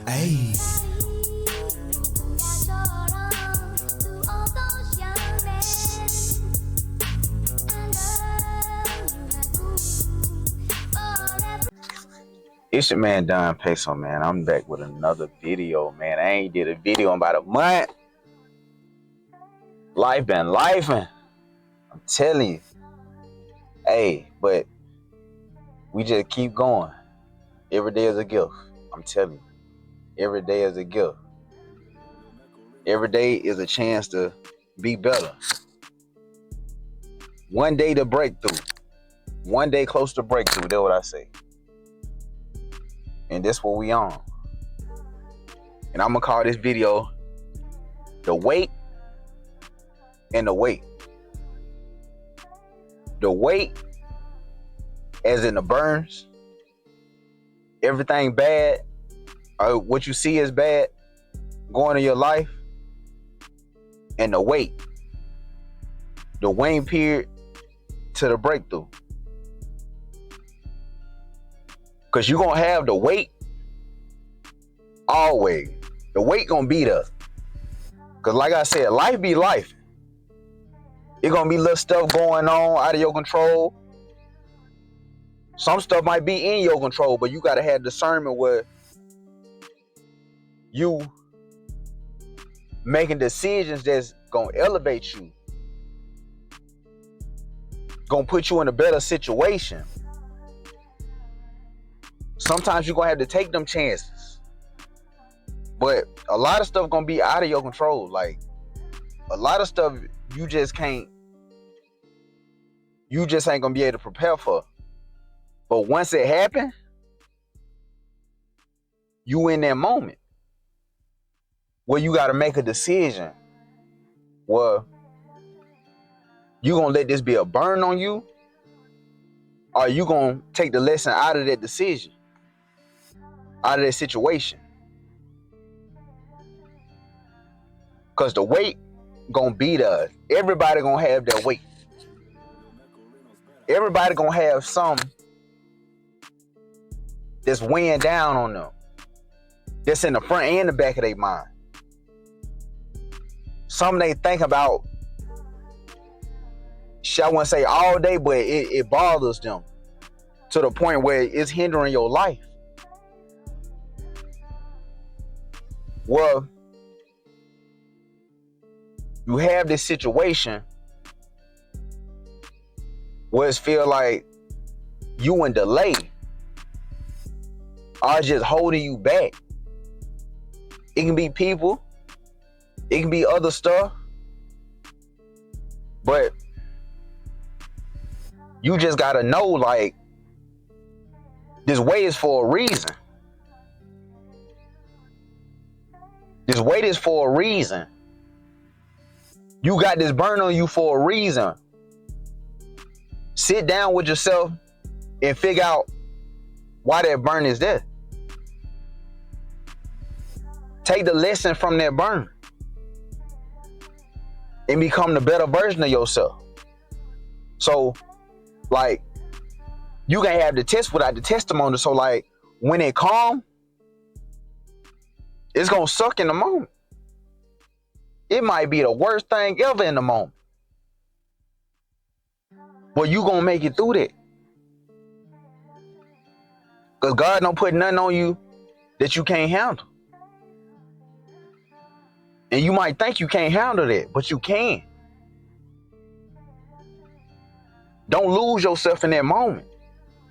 Hey. It's your man Don Peso, man. I'm back with another video, man. I ain't did a video in about a month. Life been lifing. I'm telling you. Hey, but we just keep going. Every day is a gift. I'm telling you. Every day is a gift. Every day is a chance to be better. One day to breakthrough. One day close to breakthrough. That's what I say. And that's what we on. And I'm gonna call this video The Wait and the Wait. The wait, as in the burns, everything bad, or what you see is bad going in your life, and the wait, the waiting period to the breakthrough. Because you're going to have the wait always. The wait going to be there. Because like I said, life be life. It's going to be little stuff going on out of your control. Some stuff might be in your control, but you got to have discernment where you making decisions that's going to elevate you. Going to put you in a better situation. Sometimes you're going to have to take them chances. But a lot of stuff going to be out of your control. Like, a lot of stuff you just ain't going to be able to prepare for. But once it happens, you in that moment where you got to make a decision. Well, you going to let this be a burn on you? Or you going to take the lesson out of that decision? Out of that situation? Because the weight going to be there. Everybody going to have their weight. Everybody going to have some that's weighing down on them. That's in the front and the back of their mind. Some they think about, I wouldn't say all day, but it bothers them to the point where it's hindering your life. Well, you have this situation where it feel like you in delay or just holding you back. It can be people, it can be other stuff, but you just gotta know, like, this wait is for a reason. This wait is for a reason. You got this burn on you for a reason. Sit down with yourself and figure out why that burn is there. Take the lesson from that burn and become the better version of yourself. So, like, you can have the test without the testimony. So, like, when it calm, it's gonna suck in the moment. It might be the worst thing ever in the moment. But you gonna make it through that. Because God don't put nothing on you that you can't handle. And you might think you can't handle that, but you can. Don't lose yourself in that moment.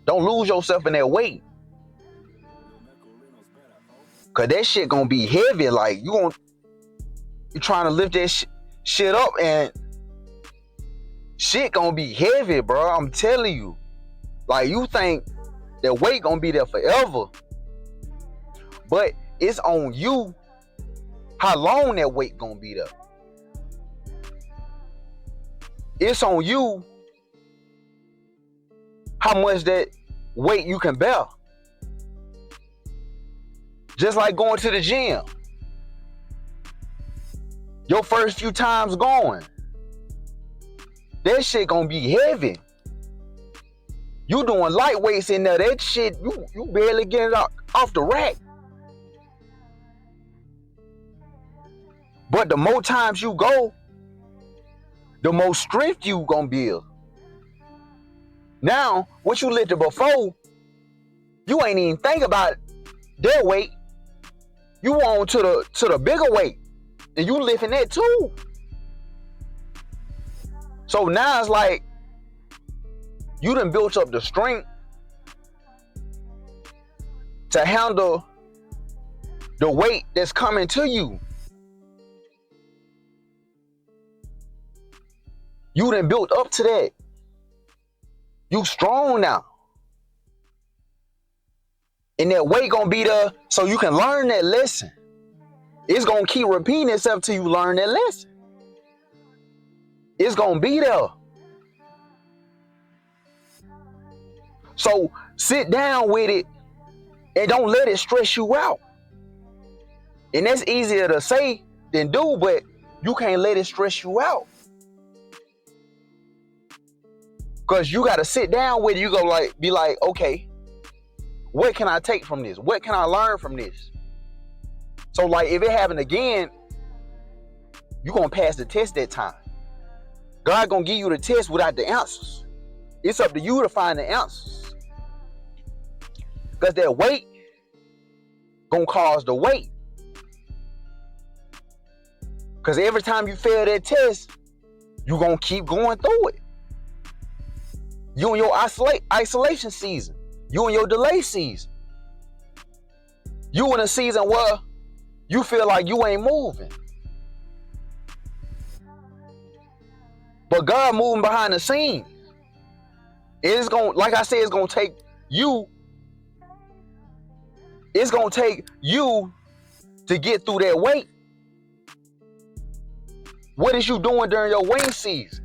Don't lose yourself in that weight. Because that shit gonna be heavy. Like, you're trying to lift that shit up, and shit gonna be heavy, bro. I'm telling you. Like, you think that weight gonna be there forever, but it's on you how long that weight gonna be there. It's on you how much that weight you can bear. Just like going to the gym. Your first few times going, that shit gonna be heavy. You doing light weights in there, that shit, you barely getting it off the rack. But the more times you go, the more strength you gonna build. Now, what you lifted before, you ain't even think about their weight. You on to the bigger weight, and you lifting that too. So now it's like you done built up the strength to handle the weight that's coming to you. You done built up to that. You strong now. And that weight gonna be there so you can learn that lesson. It's gonna keep repeating itself till you learn that lesson. It's gonna be there. So sit down with it and don't let it stress you out. And that's easier to say than do, but you can't let it stress you out. Because you gotta sit down with it. You go be like, okay, what can I take from this? What can I learn from this? So like if it happened again, you're gonna pass the test that time. God gonna give you the test without the answers. It's up to you to find the answers. Because that weight gonna cause the weight. Because every time you fail that test, you're gonna keep going through it. You in your isolation season. You in your delay season. You in a season where you feel like you ain't moving. But God moving behind the scenes. It's gonna, like I said, it's gonna take you. It's gonna take you to get through that weight. What is you doing during your waiting season?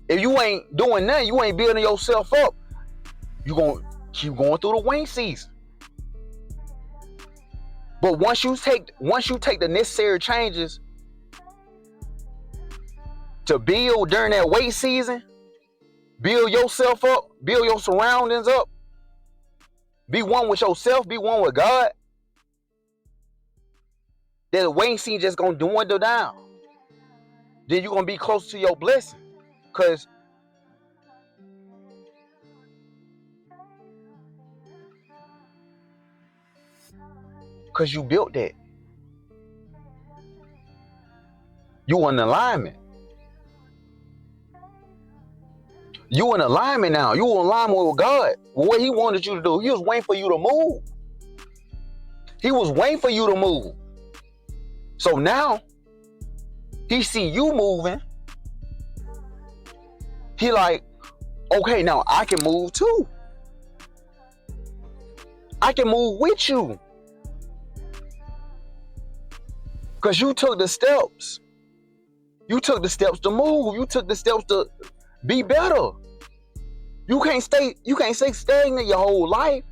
If you ain't doing nothing, you ain't building yourself up, you gonna keep going through the waiting season. But once you take the necessary changes to build during that wait season, build yourself up, build your surroundings up, be one with yourself, be one with God, then the waiting season just gonna dwindle down. Then you're gonna be close to your blessing. Cause you built that. You in alignment. You in alignment now. You in alignment with God. What he wanted you to do. He was waiting for you to move. He was waiting for you to move. So now he see you moving. He like, okay, now I can move too. I can move with you. Because you took the steps. You took the steps to move. You took the steps to be better. You can't stay stagnant your whole life.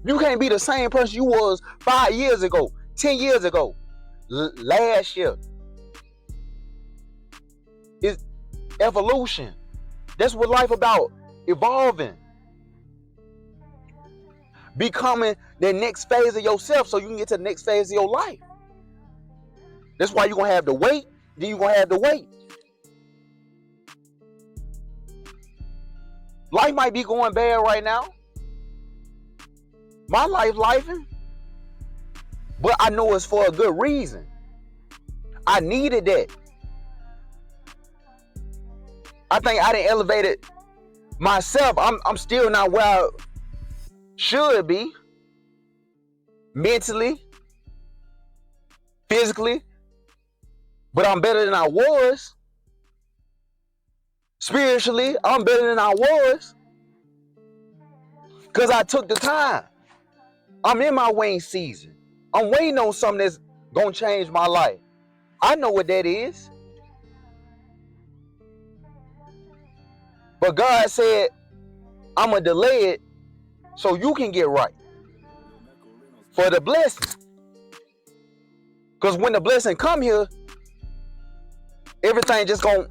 You can't be the same person you was 5 years ago, 10 years ago, last year. It's evolution. That's what life about. Evolving. Becoming the next phase of yourself so you can get to the next phase of your life. That's why you're going to have the weight, then you're going to have the weight. Life might be going bad right now. My lifing. But I know it's for a good reason. I needed that. I think I done elevated myself. I'm still not where I should be. Mentally. Physically. But I'm better than I was. Spiritually, I'm better than I was. Because I took the time. I'm in my waiting season. I'm waiting on something that's going to change my life. I know what that is. But God said, I'm going to delay it so you can get right. For the blessing. Because when the blessing come here, everything just gonna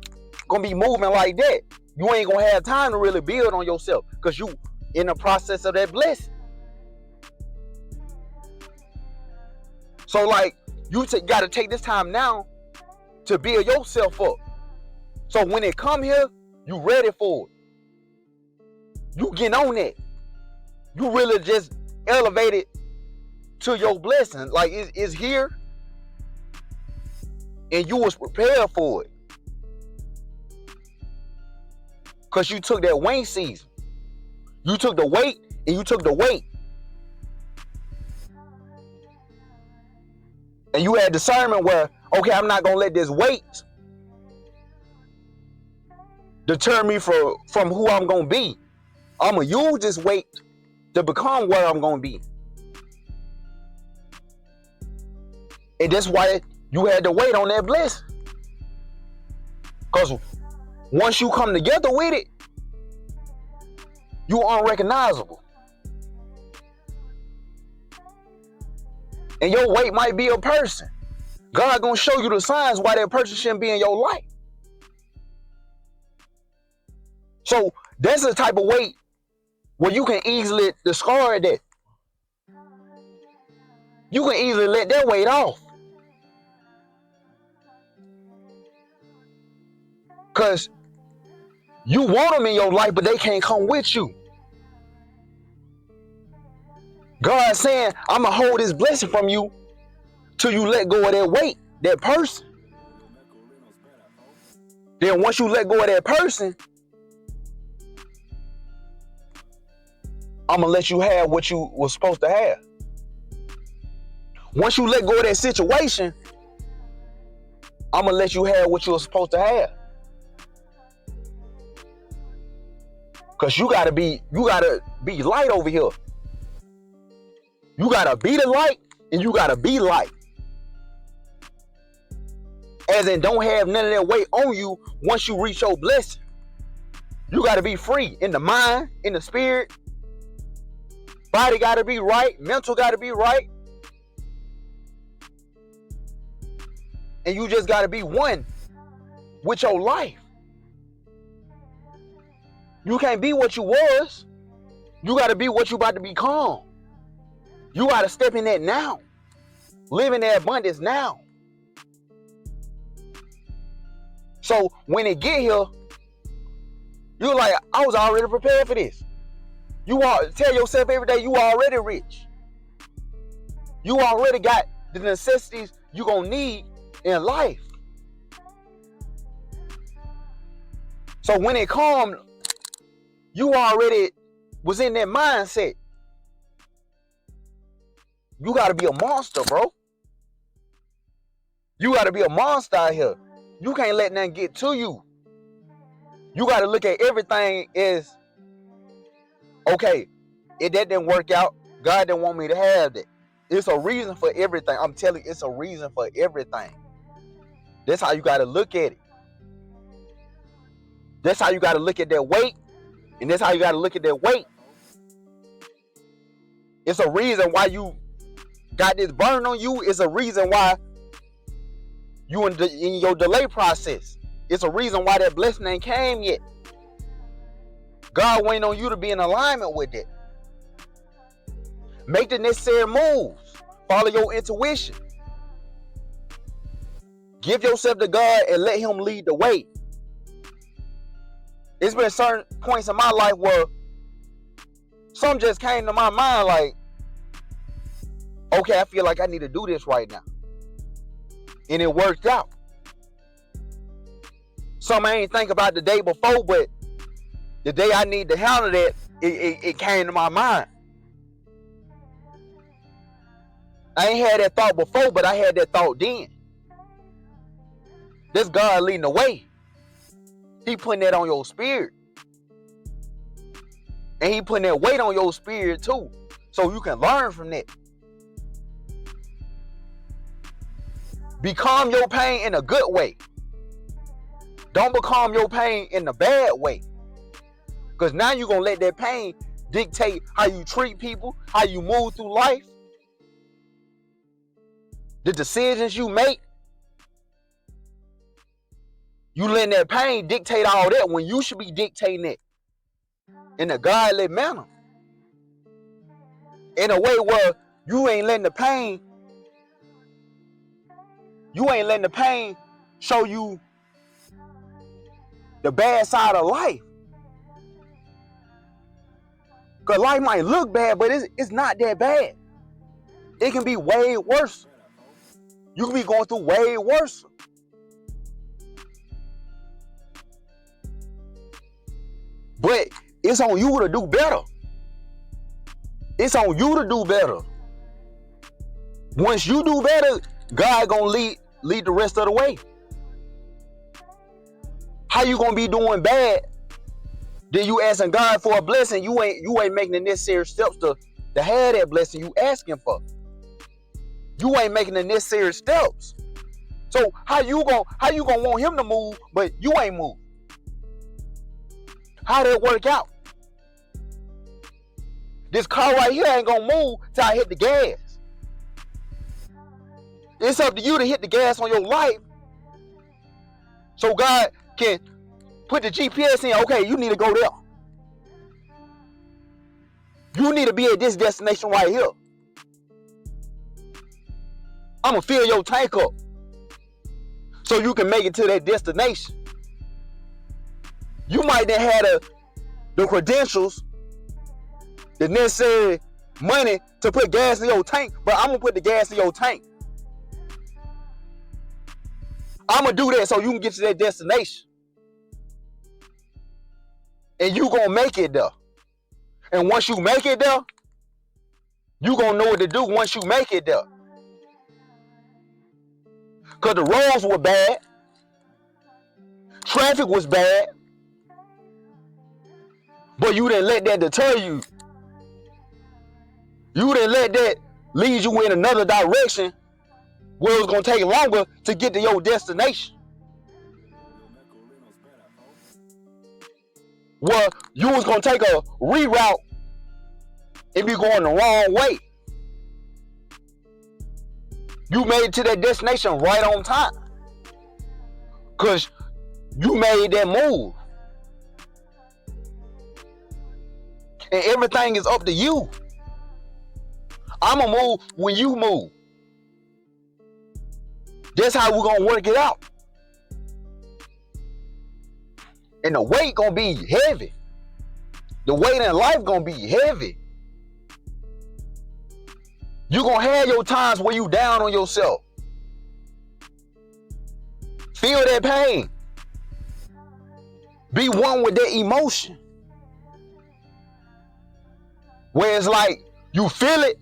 be moving like that. You ain't gonna have time to really build on yourself because you in the process of that blessing. So like You got to take this time now to build yourself up. So when it come here, you ready for it. You get on it. You really just elevate it to your blessing. Like it's here, and you was prepared for it. Because you took that wing season. You took the weight, and you took the weight. And you had discernment where, okay, I'm not going to let this weight deter me from who I'm going to be. I'm going to use this weight to become where I'm going to be. And that's why you had to wait on that blessing. Because once you come together with it, you unrecognizable. And your weight might be a person. God gonna show you the signs why that person shouldn't be in your life. So that's the type of weight where you can easily discard that. You can easily let that weight off. Because you want them in your life, but they can't come with you. God's saying, I'm going to hold this blessing from you till you let go of that weight, that person. Then once you let go of that person, I'm going to let you have what you were supposed to have. Once you let go of that situation, I'm going to let you have what you were supposed to have. Because you gotta be light over here. You gotta be the light, and you gotta be light. As in, don't have none of that weight on you once you reach your blessing. You gotta be free in the mind, in the spirit. Body gotta be right, mental gotta be right. And you just gotta be one with your life. You can't be what you was. You got to be what you about to become. You got to step in that now. Live in that abundance now. So when it get here, you're like, I was already prepared for this. You tell yourself every day, you already rich. You already got the necessities you're going to need in life. So when it comes, you already was in that mindset. You got to be a monster, bro. You got to be a monster out here. You can't let nothing get to you. You got to look at everything as, okay, if that didn't work out, God didn't want me to have that. It's a reason for everything. I'm telling you, it's a reason for everything. That's how you got to look at it. That's how you got to look at that weight. And that's how you got to look at that weight. It's a reason why you got this burn on you. It's a reason why you in your delay process. It's a reason why that blessing ain't came yet. God waiting on you to be in alignment with it. Make the necessary moves. Follow your intuition. Give yourself to God and let Him lead the way. It's been certain points in my life where some just came to my mind like, okay, I feel like I need to do this right now. And it worked out. Some I ain't think about the day before, but the day I need to handle that, it came to my mind. I ain't had that thought before, but I had that thought then. This God leading the way. He putting that on your spirit. And He putting that weight on your spirit too. So you can learn from that. Become your pain in a good way. Don't become your pain in a bad way. Because now you're going to let that pain dictate how you treat people, how you move through life, the decisions you make. You letting that pain dictate all that when you should be dictating it in a godly manner. In a way where you ain't letting the pain You ain't letting the pain show you the bad side of life. Because life might look bad, but it's not that bad. It can be way worse. You can be going through way worse. But it's on you to do better. It's on you to do better. Once you do better, God gonna lead the rest of the way. How you gonna be doing bad? Then you asking God for a blessing. You ain't making the necessary steps to have that blessing you asking for. You ain't making the necessary steps. So how you gonna want him to move, but you ain't move? How did it work out? This car right here ain't gonna move till I hit the gas. It's up to you to hit the gas on your life so God can put the GPS in. Okay, you need to go there. You need to be at this destination right here. I'm gonna fill your tank up so you can make it to that destination. You might not have the credentials, the necessary money to put gas in your tank, but I'm gonna put the gas in your tank. I'm gonna do that so you can get to that destination. And you gonna make it there. And once you make it there, you gonna know what to do once you make it there. Because the roads were bad. Traffic was bad. But you didn't let that deter you. You didn't let that lead you in another direction where it was going to take longer to get to your destination. Well, you was going to take a reroute and be going the wrong way. You made it to that destination right on time. Because you made that move. And everything is up to you. I'ma move when you move. That's how we're gonna work it out. And the weight gonna be heavy. The weight in life gonna be heavy. You gonna have your times where you down on yourself. Feel that pain. Be one with that emotion. Where it's like you feel it,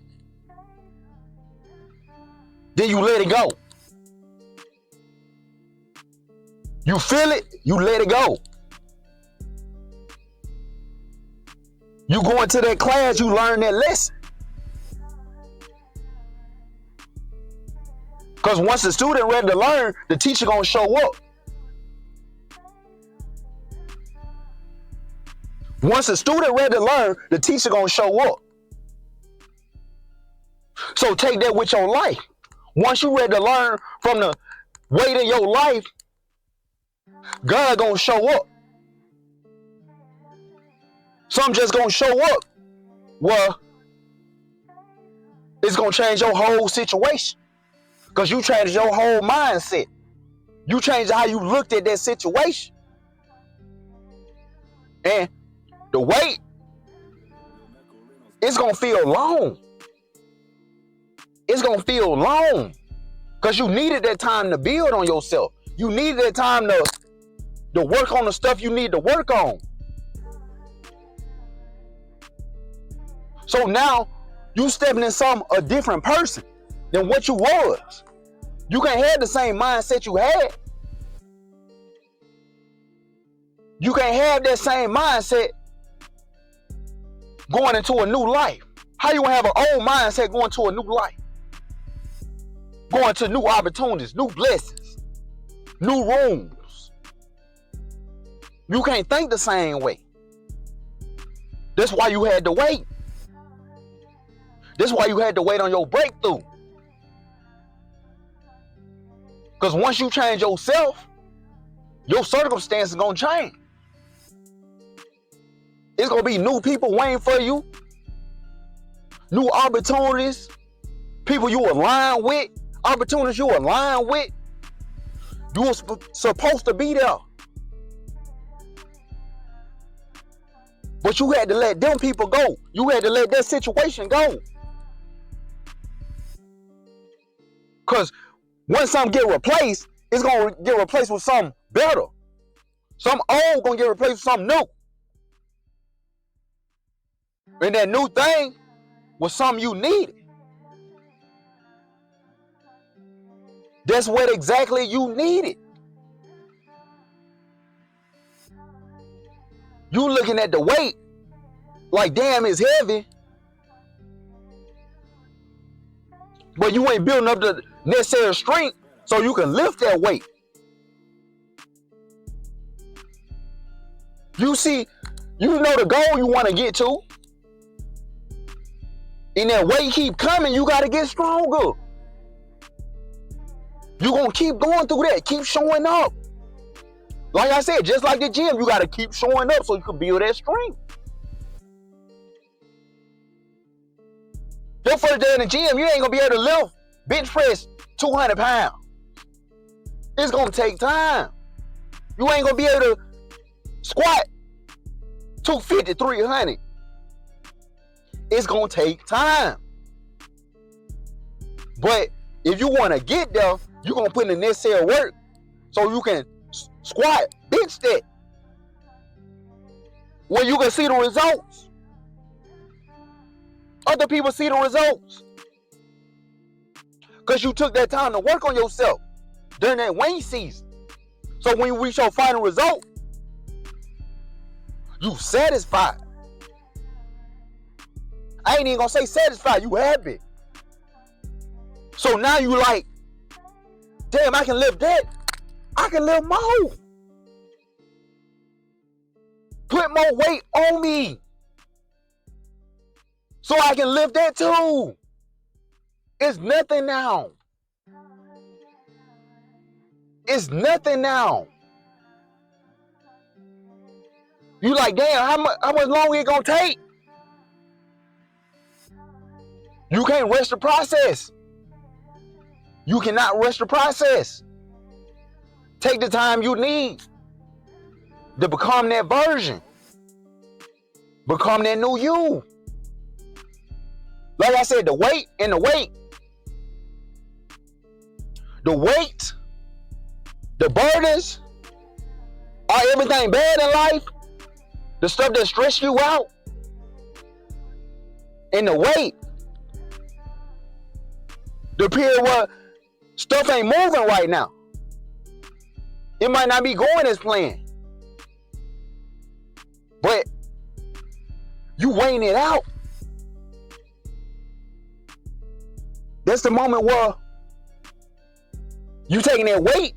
then you let it go. You feel it, you let it go. You go into that class, you learn that lesson. Because once the student ready to learn, the teacher gonna show up. Once the student ready to learn, the teacher gonna show up. So take that with your life. Once you ready to learn from the weight of your life, God gonna show up. Some just gonna show up. Well, it's gonna change your whole situation. Because you changed your whole mindset. You changed how you looked at that situation. And the wait, it's gonna feel long. It's gonna feel long. Because you needed that time to build on yourself. You needed that time to work on the stuff you need to work on. So now you stepping in a different person than what you was. You can't have the same mindset you had. You can't have that same mindset going into a new life. How you have an old mindset going to a new life? Going to new opportunities, new blessings, new rooms. You can't think the same way. That's why you had to wait. That's why you had to wait on your breakthrough. Because once you change yourself, your circumstances are going to change. It's going to be new people waiting for you. New opportunities. People you align with. Opportunities you align with. You were supposed to be there. But you had to let them people go. You had to let that situation go. Because when something get replaced, it's going to get replaced with something better. Some old going to get replaced with something new. And that new thing was something you needed. That's what exactly you needed. You looking at the weight like, damn, it's heavy. But you ain't building up the necessary strength so you can lift that weight. You see, you know the goal you want to get to. And that weight keep coming, you got to get stronger. You're going to keep going through that. Keep showing up. Like I said, just like the gym, you got to keep showing up so you can build that strength. Your first day in the gym, you ain't going to be able to lift, bench press 200 pounds. It's going to take time. You ain't going to be able to squat 250, 300. It's going to take time. But if you want to get there, you're going to put in the necessary work so you can squat, bench that. Where you can see the results. Other people see the results. Because you took that time to work on yourself during that weight season. So when you reach your final result, you satisfied. I ain't even gonna say satisfied, you happy. So now you like, damn, I can lift that. I can lift more. Put more weight on me so I can lift that too. It's nothing now. It's nothing now. You like, damn, how much longer it gonna take? You can't rush the process. You cannot rush the process. Take the time you need to become that version. Become that new you. Like I said, the weight and the weight. The weight, the burdens, are everything bad in life, the stuff that stress you out, and the weight, the period where stuff ain't moving right now. It might not be going as planned, but you weighing it out. That's the moment where you taking that weight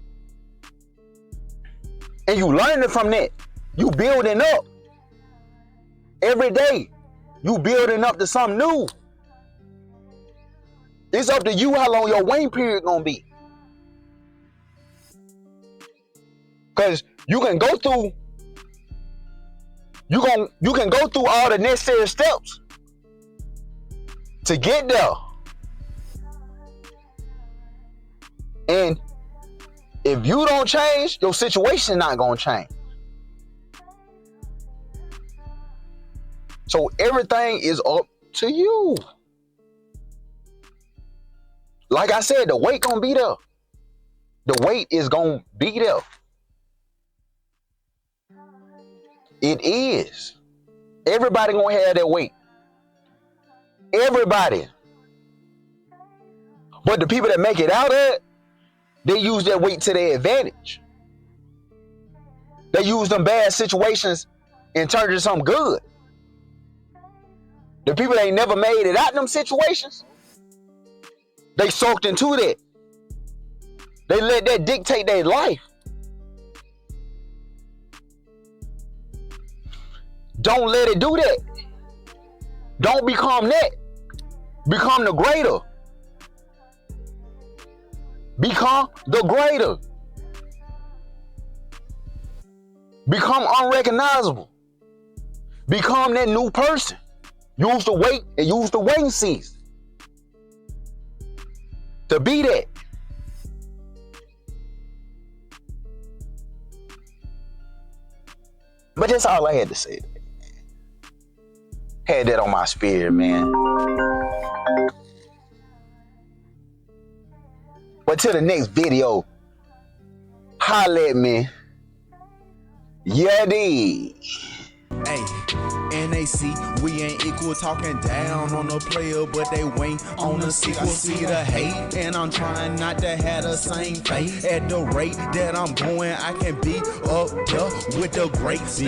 and you learning from that. You building up every day. You building up to something new. It's up to you how long your weighing period gonna be. Cause you can go through, you can go through all the necessary steps to get there. And if you don't change, your situation not gonna change. So everything is up to you. Like I said, the weight gonna be there. The weight is gonna be there. It is. Everybody gonna have that weight. Everybody. But the people that make it out of it, they use that weight to their advantage. They use them bad situations and turn it into something good. The people that ain't never made it out in them situations, they soaked into that. They let that dictate their life. Don't let it do that. Don't become that. Become the greater. Become the greater. Become unrecognizable. Become that new person. Use the weight and use the weighing season to be that. that's all I had to say. Had that on my spirit, man. But till the next video, holla at me. Yeah, dig. Hey, NAC, we ain't equal, talking down on the player, but they wait on the sequel. See the hate, and I'm trying not to have the same fate. At the rate that I'm going, I can be up there with the greats.